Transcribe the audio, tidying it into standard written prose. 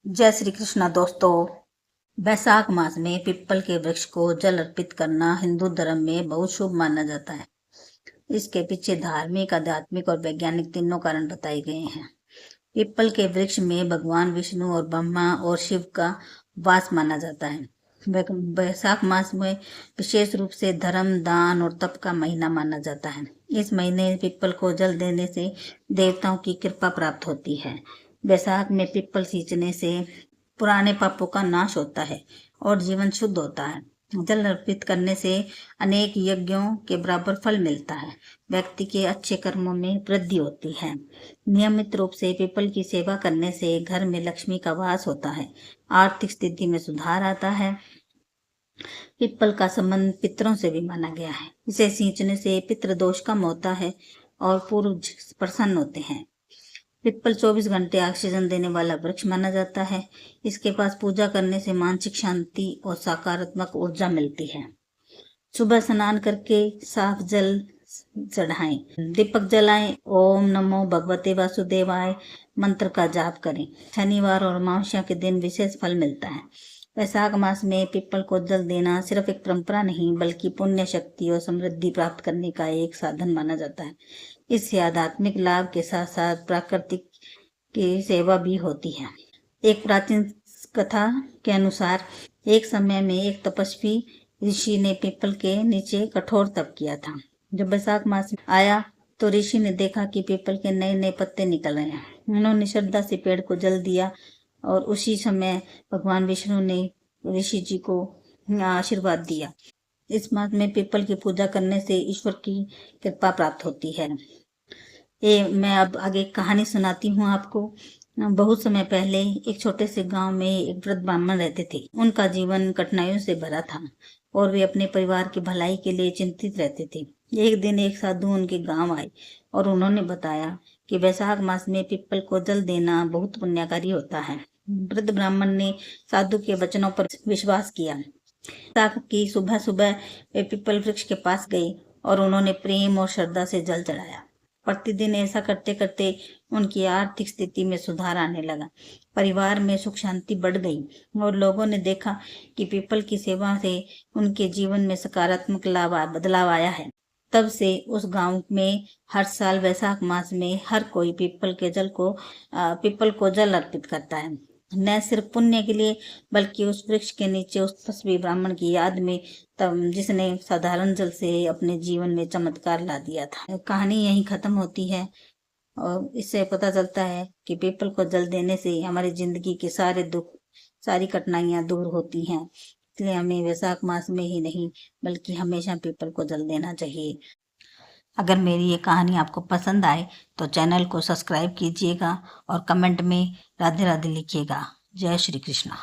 जय श्री कृष्णा दोस्तों। बैसाख मास में पीपल के वृक्ष को जल अर्पित करना हिंदू धर्म में बहुत शुभ माना जाता है। इसके पीछे धार्मिक, आध्यात्मिक और वैज्ञानिक तीनों कारण बताए गए हैं। पीपल के वृक्ष में भगवान विष्णु और ब्रह्मा और शिव का वास माना जाता है। बैसाख मास में विशेष रूप से धर्म, दान और तप का महीना माना जाता है। इस महीने पीपल को जल देने से देवताओं की कृपा प्राप्त होती है। बैसाख में पीपल सींचने से पुराने पापों का नाश होता है और जीवन शुद्ध होता है। जल अर्पित करने से अनेक यज्ञों के बराबर फल मिलता है। व्यक्ति के अच्छे कर्मों में वृद्धि होती है। नियमित रूप से पीपल की सेवा करने से घर में लक्ष्मी का वास होता है। आर्थिक स्थिति में सुधार आता है। पीपल का संबंध पितरों से भी माना गया है। इसे सींचने से पितृ दोष कम होता है और पूर्वज प्रसन्न होते हैं। पीपल 24 घंटे ऑक्सीजन देने वाला वृक्ष माना जाता है। इसके पास पूजा करने से मानसिक शांति और सकारात्मक ऊर्जा मिलती है। सुबह स्नान करके साफ जल चढ़ाएं, दीपक जलाएं, ओम नमो भगवते वासुदेवाय मंत्र का जाप करें। शनिवार और अमावस्या के दिन विशेष फल मिलता है। वैशाख मास में पीपल को जल देना सिर्फ एक परंपरा नहीं बल्कि पुण्य, शक्ति और समृद्धि प्राप्त करने का एक साधन माना जाता है। इससे आध्यात्मिक लाभ के साथ साथ प्राकृतिक की सेवा भी होती है। एक प्राचीन कथा के अनुसार एक समय में एक तपस्वी ऋषि ने पीपल के नीचे कठोर तप किया था। जब बैसाख मास आया तो ऋषि ने देखा कि पीपल के नए नए पत्ते निकल रहे हैं। उन्होंने श्रद्धा से पेड़ को जल दिया और उसी समय भगवान विष्णु ने ऋषि जी को आशीर्वाद दिया। इस मास में पीपल की पूजा करने से ईश्वर की कृपा प्राप्त होती है। मैं अब आगे कहानी सुनाती हूँ आपको। बहुत समय पहले एक छोटे से गांव में एक वृद्ध ब्राह्मण रहते थे। उनका जीवन कठिनाइयों से भरा था और वे अपने परिवार की भलाई के लिए चिंतित रहते थे। एक दिन एक साधु उनके गांव आए और उन्होंने बताया कि वैशाख मास में पीपल को जल देना बहुत पुण्यकारी होता है। वृद्ध ब्राह्मण ने साधु के वचनों पर विश्वास किया। बैसाख की सुबह सुबह वे पीपल वृक्ष के पास गए और उन्होंने प्रेम और श्रद्धा से जल चढ़ाया। प्रतिदिन ऐसा करते करते उनकी आर्थिक स्थिति में सुधार आने लगा। परिवार में सुख शांति बढ़ गई और लोगों ने देखा कि पीपल की सेवा से उनके जीवन में सकारात्मक बदलाव आया है। तब से उस गांव में हर साल वैशाख मास में हर कोई पीपल को जल अर्पित करता है। न सिर्फ पुण्य के लिए बल्कि उस वृक्ष के नीचे उस तपस्वी ब्राह्मण की याद में जिसने साधारण जल से अपने जीवन में चमत्कार ला दिया था। कहानी यहीं खत्म होती है और इससे पता चलता है कि पीपल को जल देने से हमारी जिंदगी के सारे दुख, सारी कठिनाइयां दूर होती हैं। इसलिए हमें वैशाख मास में ही नहीं बल्कि हमेशा पीपल को जल देना चाहिए। अगर मेरी ये कहानी आपको पसंद आए तो चैनल को सब्सक्राइब कीजिएगा और कमेंट में राधे राधे लिखिएगा। जय श्री कृष्णा।